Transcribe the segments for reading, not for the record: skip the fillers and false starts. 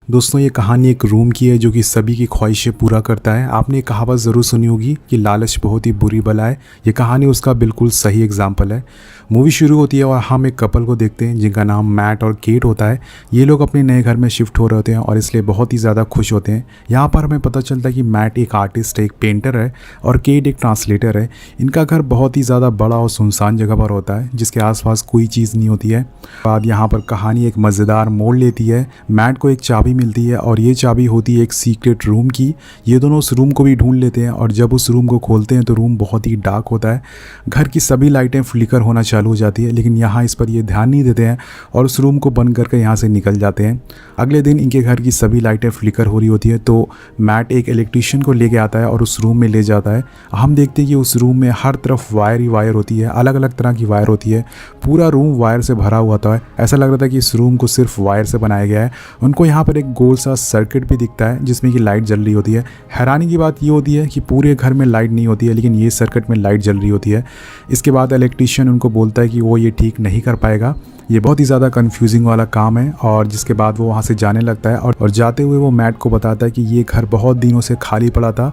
दोस्तों ये कहानी एक रूम की है जो कि सभी की ख्वाहिशें पूरा करता है। आपने ये कहावत ज़रूर सुनी होगी कि लालच बहुत ही बुरी बला है। ये कहानी उसका बिल्कुल सही एग्जाम्पल है। मूवी शुरू होती है और हम एक कपल को देखते हैं जिनका नाम मैट और केट होता है। ये लोग अपने नए घर में शिफ्ट हो रहे होते हैं और इसलिए बहुत ही ज़्यादा खुश होते हैं। यहाँ पर हमें पता चलता है कि मैट एक आर्टिस्ट है, एक पेंटर है और केट एक ट्रांसलेटर है। इनका घर बहुत ही ज़्यादा बड़ा और सुनसान जगह पर होता है जिसके आसपास कोई चीज़ नहीं होती है। बाद यहाँ पर कहानी एक मज़ेदार मोड़ लेती है। मैट को एक चाबी मिलती है और ये चाबी होती है एक सीक्रेट रूम की। ये दोनों उस रूम को भी ढूंढ लेते हैं और जब उस रूम को खोलते हैं तो रूम बहुत ही डार्क होता है। घर की सभी लाइटें फ्लिकर होना चालू हो जाती है, लेकिन यहाँ इस पर ये ध्यान नहीं देते हैं और उस रूम को बंद करके यहाँ से निकल जाते हैं। अगले दिन इनके घर की सभी लाइटें फ्लिकर हो रही होती है तो मैट एक इलेक्ट्रीशियन को लेके आता है और उस रूम में ले जाता है। हम देखते हैं कि उस रूम में हर तरफ वायर ही वायर होती है, अलग अलग तरह की वायर होती है। पूरा रूम वायर से भरा हुआ था। ऐसा लग रहा था कि इस रूम को सिर्फ वायर से बनाया गया है। उनको यहाँ पर एक गोल सा सर्किट भी दिखता है जिसमें कि लाइट जल रही होती है। हैरानी की बात ये होती है कि पूरे घर में लाइट नहीं होती है, लेकिन ये सर्किट में लाइट जल रही होती है। इसके बाद इलेक्ट्रीशियन उनको बोलता है कि वो ये ठीक नहीं कर पाएगा। ये बहुत ही ज़्यादा कंफ्यूजिंग वाला काम है और जिसके बाद वो वहाँ से जाने लगता है और जाते हुए वो मैट को बताता है कि ये घर बहुत दिनों से खाली पड़ा था।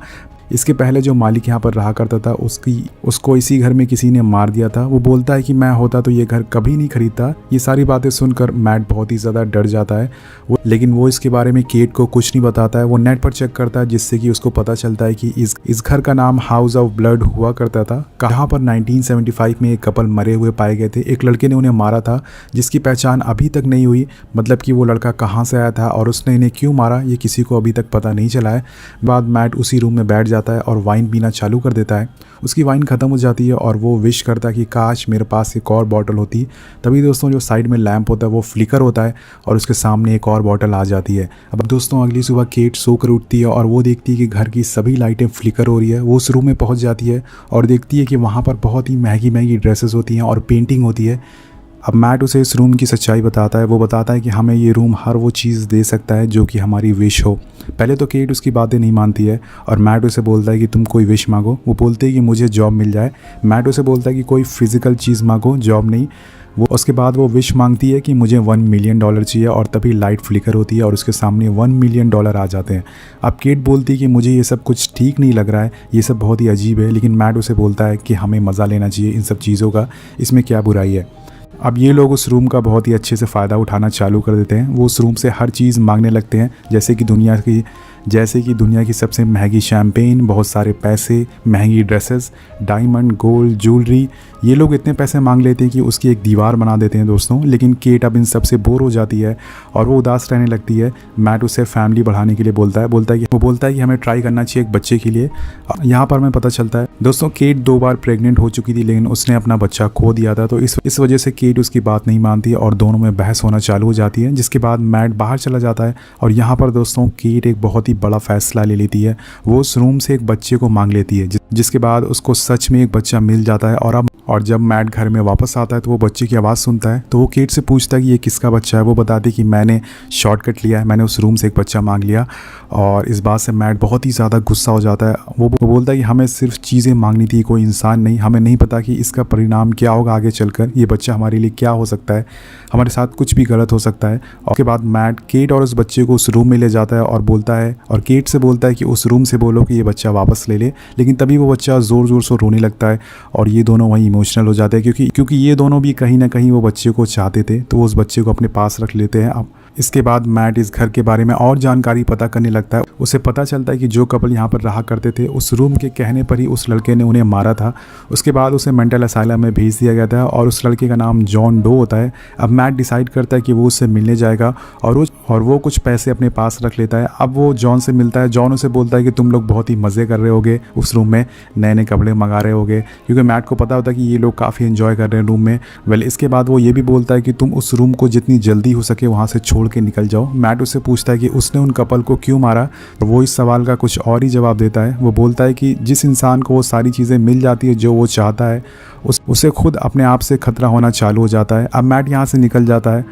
इसके पहले जो मालिक यहाँ पर रहा करता था उसको इसी घर में किसी ने मार दिया था। वो बोलता है कि मैं होता तो ये घर कभी नहीं खरीदता। ये सारी बातें सुनकर मैट बहुत ही ज़्यादा डर जाता है लेकिन वो इसके बारे में केट को कुछ नहीं बताता है। वो नेट पर चेक करता है जिससे कि उसको पता चलता है कि इस घर का नाम हाउस ऑफ ब्लड हुआ करता था। कहाँ पर 1975 में एक कपल मरे हुए पाए गए थे। एक लड़के ने उन्हें मारा था जिसकी पहचान अभी तक नहीं हुई, मतलब कि वो लड़का कहाँ से आया था और उसने इन्हें क्यों मारा ये किसी को अभी तक पता नहीं चला है। बाद मैट उसी रूम में बैठ जाता है और वाइन पीना चालू कर देता है। उसकी वाइन ख़त्म हो जाती है और वो विश करता है कि काश मेरे पास एक और बॉटल होती। तभी दोस्तों जो साइड में लैंप होता है वो फ्लिकर होता है और उसके सामने एक और बॉटल आ जाती है। अब दोस्तों अगली सुबह केट सोकर उठती है और वो देखती है कि घर की सभी लाइटें फ्लिकर हो रही है। वो उस रूम में पहुंच जाती है और देखती है कि वहाँ पर बहुत ही महंगी महंगी ड्रेसेस होती हैं और पेंटिंग होती है। अब मैट उसे इस रूम की सच्चाई बताता है। वो बताता है कि हमें ये रूम हर वो चीज़ दे सकता है जो कि हमारी विश हो। पहले तो केट उसकी बातें नहीं मानती है और मैट उसे बोलता है कि तुम कोई विश मांगो। वो बोलते हैं कि मुझे जॉब मिल जाए। मैट उसे बोलता है कि कोई फिज़िकल चीज़ मांगो, जॉब नहीं। वो उसके बाद वो विश मांगती है कि मुझे $1 मिलियन चाहिए और तभी लाइट फ्लिकर होती है और उसके सामने $1 मिलियन आ जाते हैं। अब केट बोलती है कि मुझे ये सब कुछ ठीक नहीं लग रहा है, ये सब बहुत ही अजीब है, लेकिन मैट उसे बोलता है कि हमें मज़ा लेना चाहिए इन सब चीज़ों का, इसमें क्या बुराई है। अब ये लोग उस रूम का बहुत ही अच्छे से फ़ायदा उठाना चालू कर देते हैं। वो उस रूम से हर चीज़ मांगने लगते हैं जैसे कि दुनिया की सबसे महंगी शैम्पेन, बहुत सारे पैसे, महंगी ड्रेसेस, डायमंड, गोल्ड, ज्वेलरी। ये लोग इतने पैसे मांग लेते हैं कि उसकी एक दीवार बना देते हैं दोस्तों। लेकिन केट अब इन सब से बोर हो जाती है और वो उदास रहने लगती है। मैट उसे फैमिली बढ़ाने के लिए बोलता है कि हमें ट्राई करना चाहिए एक बच्चे के लिए। यहाँ पर हमें पता चलता है दोस्तों केट 2 बार प्रेग्नेंट हो चुकी थी लेकिन उसने अपना बच्चा खो दिया था, तो इस वजह से केट उसकी बात नहीं मानती और दोनों में बहस होना चालू हो जाती है। जिसके बाद मैट बाहर चला जाता है और यहाँ पर दोस्तों केट एक बहुत ही बड़ा फैसला ले लेती है। वो उस रूम से एक बच्चे को मांग लेती है जिसके बाद उसको सच में एक बच्चा मिल जाता है। और जब मैट घर में वापस आता है तो वो बच्चे की आवाज़ सुनता है। तो वो केट से पूछता है कि ये किसका बच्चा है। वो बताती है कि मैंने शॉर्टकट लिया है, मैंने उस रूम से एक बच्चा मांग लिया। और इस बात से मैट बहुत ही ज़्यादा गुस्सा हो जाता है। वो बोलता है कि हमें सिर्फ चीज़ें मांगनी थी, कोई इंसान नहीं। हमें नहीं पता कि इसका परिणाम क्या होगा आगे चलकर, ये बच्चा हमारे लिए क्या हो सकता है, हमारे साथ कुछ भी गलत हो सकता है। और उसके बाद मैट केट और उस बच्चे को उस रूम में ले जाता है और केट से बोलता है कि उस रूम से बोलो कि ये बच्चा वापस ले ले। लेकिन तभी वो बच्चा ज़ोर ज़ोर से रोने लगता है और ये दोनों वहीं इमोशनल हो जाते हैं क्योंकि ये दोनों भी कहीं ना कहीं वो बच्चे को चाहते थे, तो वो उस बच्चे को अपने पास रख लेते हैं। अब इसके बाद मैट इस घर के बारे में और जानकारी पता करने लगता है। उसे पता चलता है कि जो कपल यहाँ पर रहा करते थे उस रूम के कहने पर ही उस लड़के ने उन्हें मारा था। उसके बाद उसे मेंटल असाइलम में भेज दिया गया था और उस लड़के का नाम जॉन डो होता है। अब मैट डिसाइड करता है कि वो उससे मिलने जाएगा और वो कुछ पैसे अपने पास रख लेता है। अब वो जॉन से मिलता है। जॉन उसे बोलता है कि तुम लोग बहुत ही मज़े कर रहे होगे उस रूम में, नए नए कपड़े मंगा रहे होगे, क्योंकि मैट को पता होता है कि ये लोग काफ़ी एंजॉय कर रहे हैं रूम में। इसके बाद वो ये भी बोलता है कि तुम उस रूम को जितनी जल्दी हो सके वहाँ से छोड़ के निकल जाओ। मैट उससे पूछता है कि उसने उन कपल को क्यों मारा। वो इस सवाल का कुछ और ही जवाब देता है। वो बोलता है कि जिस इंसान को वो सारी चीज़ें मिल जाती है जो वो चाहता है, उसे खुद अपने आप से खतरा होना चालू हो जाता है। अब मैट यहाँ से निकल जाता है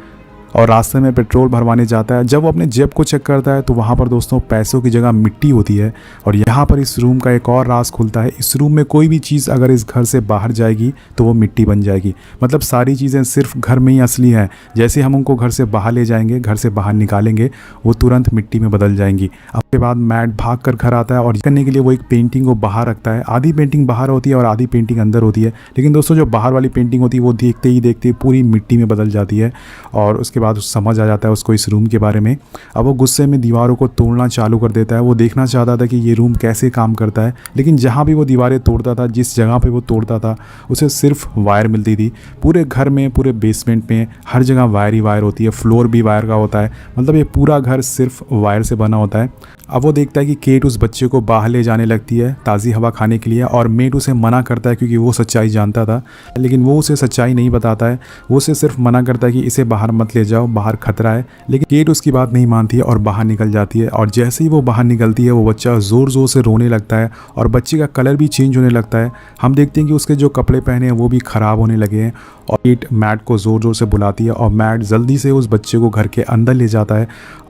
और रास्ते में पेट्रोल भरवाने जाता है। जब वो अपने जेब को चेक करता है तो वहाँ पर दोस्तों पैसों की जगह मिट्टी होती है। और यहाँ पर इस रूम का एक और राज खुलता है, इस रूम में कोई भी चीज़ अगर इस घर से बाहर जाएगी तो वो मिट्टी बन जाएगी। मतलब सारी चीज़ें सिर्फ घर में ही असली हैं, जैसे हम उनको घर से बाहर ले जाएंगे, घर से बाहर निकालेंगे, वो तुरंत मिट्टी में बदल जाएंगी। उसके बाद मैट भाग कर घर आता है और करने के लिए वो एक पेंटिंग को बाहर रखता है। आधी पेंटिंग बाहर होती है और आधी पेंटिंग अंदर होती है, लेकिन दोस्तों जो बाहर वाली पेंटिंग होती है वो देखते ही देखते पूरी मिट्टी में बदल जाती है। और उसके बाद समझ आ जाता है उसको इस रूम के बारे में। अब वो गुस्से में दीवारों को तोड़ना चालू कर देता है। वो देखना चाहता था कि ये रूम कैसे काम करता है, लेकिन जहाँ भी वो दीवारें तोड़ता था, जिस जगह पे वो तोड़ता था, उसे सिर्फ वायर मिलती थी। पूरे घर में, पूरे बेसमेंट में हर जगह वायर ही वायर होती है, फ्लोर भी वायर का होता है। मतलब ये पूरा घर सिर्फ वायर से बना होता है। अब वो देखता है कि केट उस बच्चे को बाहर ले जाने लगती है ताज़ी हवा खाने के लिए, और मेट उसे मना करता है क्योंकि वो सच्चाई जानता था, लेकिन वो उसे सच्चाई नहीं बताता है। वो उसे सिर्फ मना करता है कि इसे बाहर मत ले जाओ, बाहर खतरा है। लेकिन केट उसकी बात नहीं मानती है और बाहर निकल जाती है। और जैसे ही वो बाहर निकलती है वो बच्चा ज़ोर ज़ोर से रोने लगता है और बच्चे का कलर भी चेंज होने लगता है। हम देखते हैं कि उसके जो कपड़े पहने हैं वो भी ख़राब होने लगे हैं। और केट मैट को ज़ोर ज़ोर से बुलाती है और मैट जल्दी से उस बच्चे को घर के अंदर ले जाता है।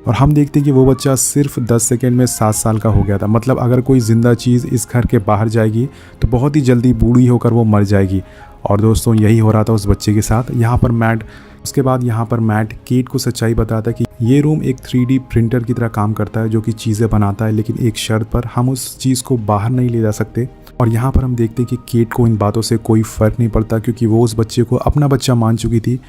और हम देखते हैं कि वो बच्चा सिर्फ 10 सेकंड में 7 साल का हो गया था। मतलब अगर कोई ज़िंदा चीज़ इस घर के बाहर जाएगी तो बहुत ही जल्दी बूढ़ी होकर वो मर जाएगी। और दोस्तों यही हो रहा था उस बच्चे के साथ। उसके बाद यहाँ पर मैट केट को सच्चाई बताता है कि ये रूम एक 3D प्रिंटर की तरह काम करता है जो कि चीज़ें बनाता है, लेकिन एक शर्त पर, हम उस चीज़ को बाहर नहीं ले जा सकते। और यहाँ पर हम देखते हैं कि केट को इन बातों से कोई फ़र्क नहीं पड़ता क्योंकि वो उस बच्चे को अपना बच्चा मान चुकी थी।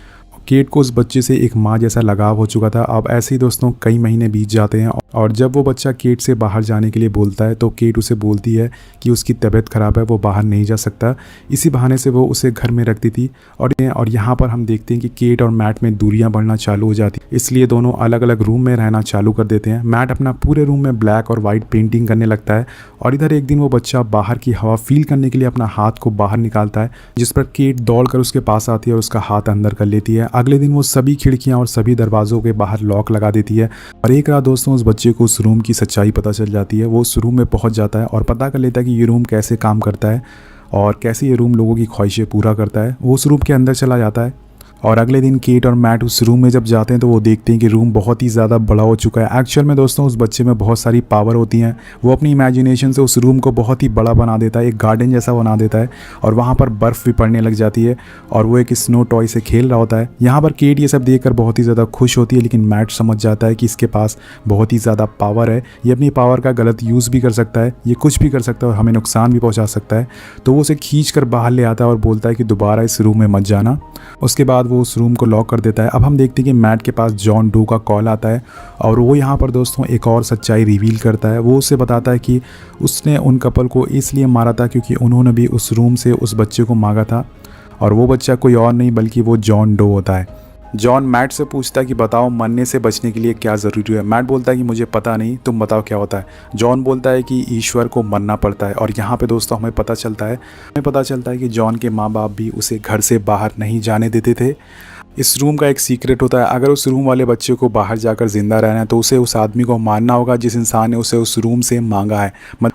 केट को उस बच्चे से एक माँ जैसा लगाव हो चुका था। अब ऐसे ही दोस्तों कई महीने बीत जाते हैं और जब वो बच्चा केट से बाहर जाने के लिए बोलता है तो केट उसे बोलती है कि उसकी तबीयत ख़राब है, वो बाहर नहीं जा सकता। इसी बहाने से वो उसे घर में रखती थी। और यहाँ पर हम देखते हैं कि केट और मैट में दूरियां बढ़ना चालू हो जाती, इसलिए दोनों अलग अलग रूम में रहना चालू कर देते हैं। मैट अपना पूरे रूम में ब्लैक और वाइट पेंटिंग करने लगता है और इधर एक दिन वो बच्चा बाहर की हवा फील करने के लिए अपना हाथ को बाहर निकालता है, जिस पर केट दौड़कर उसके पास आती है और उसका हाथ अंदर कर लेती है। अगले दिन वो सभी खिड़कियां और सभी दरवाजों के बाहर लॉक लगा देती है। और एक रात दोस्तों उस बच्चे को उस रूम की सच्चाई पता चल जाती है। वो उस रूम में पहुंच जाता है और पता कर लेता है कि ये रूम कैसे काम करता है और कैसे ये रूम लोगों की ख्वाहिशें पूरा करता है। वो उस रूम के अंदर चला जाता है और अगले दिन केट और मैट उस रूम में जब जाते हैं तो वो देखते हैं कि रूम बहुत ही ज़्यादा बड़ा हो चुका है। एक्चुअल में दोस्तों उस बच्चे में बहुत सारी पावर होती हैं। वो अपनी इमेजिनेशन से उस रूम को बहुत ही बड़ा बना देता है, एक गार्डन जैसा बना देता है और वहाँ पर बर्फ़ भी पड़ने लग जाती है और वो एक स्नो टॉय से खेल रहा होता है। यहाँ पर केट ये सब देखकर बहुत ही ज़्यादा खुश होती है, लेकिन मैट समझ जाता है कि इसके पास बहुत ही ज़्यादा पावर है, ये अपनी पावर का गलत यूज़ भी कर सकता है, ये कुछ भी कर सकता है और हमें नुकसान भी पहुँचा सकता है। तो वो उसे खींच कर बाहर ले आता है और बोलता है कि दोबारा इस रूम में मत जाना। उसके बाद वो उस रूम को लॉक कर देता है। अब हम देखते हैं कि मैट के पास जॉन डो का कॉल आता है और वो यहाँ पर दोस्तों एक और सच्चाई रिवील करता है। वो उसे बताता है कि उसने उन कपल को इसलिए मारा था क्योंकि उन्होंने भी उस रूम से उस बच्चे को मांगा था और वो बच्चा कोई और नहीं बल्कि वो जॉन डो होता है। जॉन मैट से पूछता है कि बताओ मरने से बचने के लिए क्या ज़रूरी है। मैट बोलता है कि मुझे पता नहीं, तुम बताओ क्या होता है। जॉन बोलता है कि ईश्वर को मरना पड़ता है। और यहाँ पे दोस्तों हमें पता चलता है कि जॉन के माँ बाप भी उसे घर से बाहर नहीं जाने देते थे। इस रूम का एक सीक्रेट होता है, अगर उस रूम वाले बच्चे को बाहर जाकर ज़िंदा रहना है तो उसे उस आदमी को मारना होगा जिस इंसान ने उसे उस रूम से मांगा है।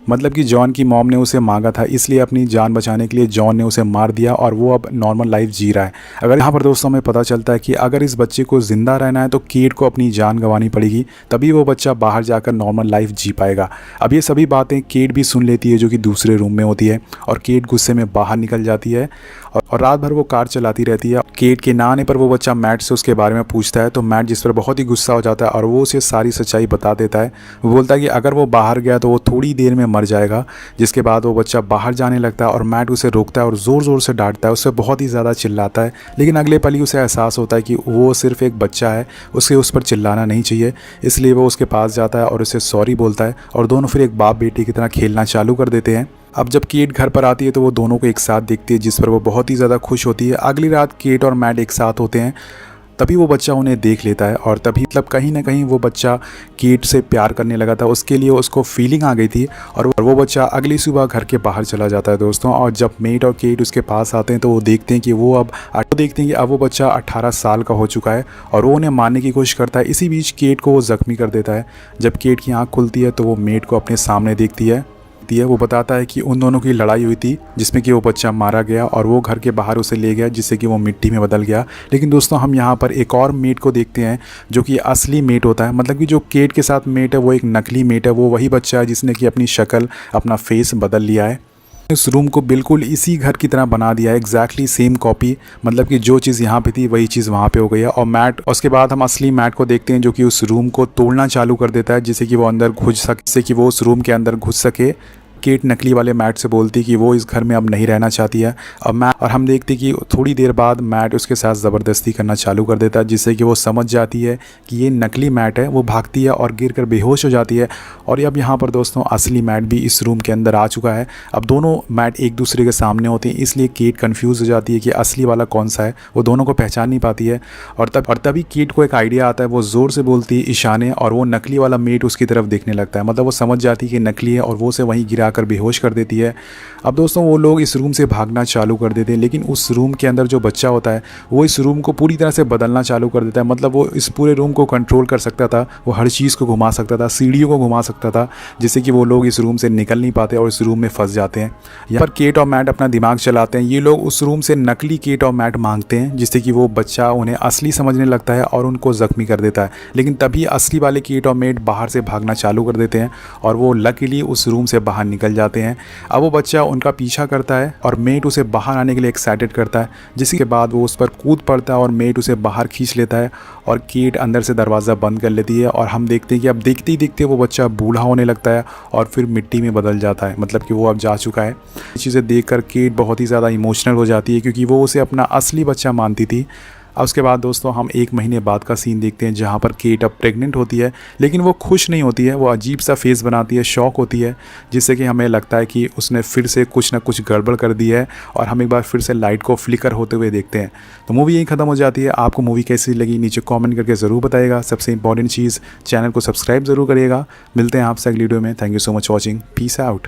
मतलब कि जॉन की मॉम ने उसे मांगा था, इसलिए अपनी जान बचाने के लिए जॉन ने उसे मार दिया और वो अब नॉर्मल लाइफ जी रहा है। अगर यहाँ पर दोस्तों हमें पता चलता है कि अगर इस बच्चे को ज़िंदा रहना है तो केट को अपनी जान गंवानी पड़ेगी, तभी वो बच्चा बाहर जाकर नॉर्मल लाइफ जी पाएगा। अब ये सभी बातें केट भी सुन लेती है जो कि दूसरे रूम में होती है और केट गुस्से में बाहर निकल जाती है और रात भर वो कार चलाती रहती है। केट के ना आने पर वो बच्चा मैट से उसके बारे में पूछता है तो मैट जिस पर बहुत ही गुस्सा हो जाता है और वो उसे सारी सच्चाई बता देता है। वो बोलता है कि अगर वो बाहर गया तो वो थोड़ी देर में मर जाएगा। जिसके बाद वो बच्चा बाहर जाने लगता है और मैट उसे रोकता है और ज़ोर ज़ोर से डांटता है, उससे बहुत ही ज़्यादा चिल्लाता है। लेकिन अगले पल ही उसे एहसास होता है कि वो सिर्फ एक बच्चा है, उसे उस पर चिल्लाना नहीं चाहिए, इसलिए वो उसके पास जाता है और उसे सॉरी बोलता है और दोनों फिर एक बाप बेटी की तरह खेलना चालू कर देते हैं। अब जब केट घर पर आती है तो वो दोनों को एक साथ देखती है, जिस पर वो बहुत ही ज़्यादा खुश होती है। अगली रात केट और मैट एक साथ होते हैं, तभी वो बच्चा उन्हें देख लेता है और तभी मतलब कहीं ना कहीं वो बच्चा केट से प्यार करने लगा था, उसके लिए उसको फीलिंग आ गई थी और वो बच्चा अगली सुबह घर के बाहर चला जाता है दोस्तों। और जब मेट और केट उसके पास आते हैं तो वो देखते हैं कि अब वो बच्चा 18 साल का हो चुका है और वो उन्हें मारने की कोशिश करता है। इसी बीच केट को वो ज़ख्मी कर देता है। जब केट की आँख खुलती है तो वो मेट को अपने सामने देखती है दिखती है। वो बताता है कि उन दोनों की लड़ाई हुई थी जिसमें कि वो बच्चा मारा गया और वो घर के बाहर उसे ले गया जिससे कि वो मिट्टी में बदल गया। लेकिन दोस्तों हम यहाँ पर एक और मेट को देखते हैं जो कि असली मेट होता है। मतलब कि जो केट के साथ मेट है वो एक नकली मेट है। वो वही बच्चा है जिसने कि अपनी शक्ल, अपना फेस बदल लिया है। इस रूम को बिल्कुल इसी घर की तरह बना दिया है, एग्जैक्टली सेम कॉपी। मतलब कि जो चीज़ यहाँ पे थी वही चीज़ वहाँ पे हो गई है। और मैट, उसके बाद हम असली मैट को देखते हैं जो कि उस रूम को तोड़ना चालू कर देता है जिससे कि वो अंदर घुस सके, जिससे कि वो उस रूम के अंदर घुस सके। केट नकली वाले मैट से बोलती कि वो इस घर में अब नहीं रहना चाहती है। और हम देखते कि थोड़ी देर बाद मैट उसके साथ ज़बरदस्ती करना चालू कर देता है जिससे कि वो समझ जाती है कि ये नकली मैट है। वो भागती है और गिर कर बेहोश हो जाती है। और अब यहाँ पर दोस्तों असली मैट भी इस रूम के अंदर आ चुका है। अब दोनों मैट एक दूसरे के सामने होते हैं, इसलिए केट कन्फ्यूज़ हो जाती है कि असली वाला कौन सा है। वो दोनों को पहचान नहीं पाती है। और तभी केट को एक आइडिया आता है। वो ज़ोर से बोलती है ईशाने, और वो नकली वाला मेट उसकी तरफ देखने लगता है। मतलब वो समझ जाती है कि नकली है और वो उसे वहीं गिरा कर बेहोश कर देती है। अब दोस्तों वो लोग इस रूम से भागना चालू कर देते हैं, लेकिन उस रूम के अंदर जो बच्चा होता है वो इस रूम को पूरी तरह से बदलना चालू कर देता है। मतलब वो इस पूरे रूम को कंट्रोल कर सकता था। वो हर चीज़ को घुमा सकता था, सीढ़ियों को घुमा सकता था, जिससे कि वो लोग इस रूम से निकल नहीं पाते और इस रूम में फंस जाते हैं। यहाँ पर केट और मैट अपना दिमाग चलाते हैं। ये लोग उस रूम से नकली केट और मैट मांगते हैं जिससे कि वो बच्चा उन्हें असली समझने लगता है और उनको ज़ख्मी कर देता है। लेकिन तभी असली वाले केट और मैट बाहर से भागना चालू कर देते हैं और वो लकीली उस रूम से बाहर निकल जाते हैं। अब वो बच्चा उनका पीछा करता है और मेट उसे बाहर आने के लिए एक्साइटेड करता है, जिसके बाद वो उस पर कूद पड़ता है और मेट उसे बाहर खींच लेता है और केट अंदर से दरवाज़ा बंद कर लेती है। और हम देखते हैं कि अब देखते ही देखते वो बच्चा बूढ़ा होने लगता है और फिर मिट्टी में बदल जाता है। मतलब कि वो अब जा चुका है। ये चीज़ें देखकर केट बहुत ही ज़्यादा इमोशनल हो जाती है क्योंकि वो उसे अपना असली बच्चा मानती थी। अब उसके बाद दोस्तों हम 1 महीने बाद का सीन देखते हैं जहाँ पर केट अब प्रेग्नेंट होती है, लेकिन वो खुश नहीं होती है। वो अजीब सा फेस बनाती है, शॉक होती है, जिससे कि हमें लगता है कि उसने फिर से कुछ ना कुछ गड़बड़ कर दी है। और हम एक बार फिर से लाइट को फ्लिकर होते हुए देखते हैं। तो मूवी यहीं ख़त्म हो जाती है। आपको मूवी कैसी लगी नीचे कॉमेंट करके ज़रूर बताइएगा। सबसे इंपॉर्टेंट चीज़, चैनल को सब्सक्राइब ज़रूर करिएगा। मिलते हैं आपसे अगली वीडियो में। Thank you so much watching. Peace out.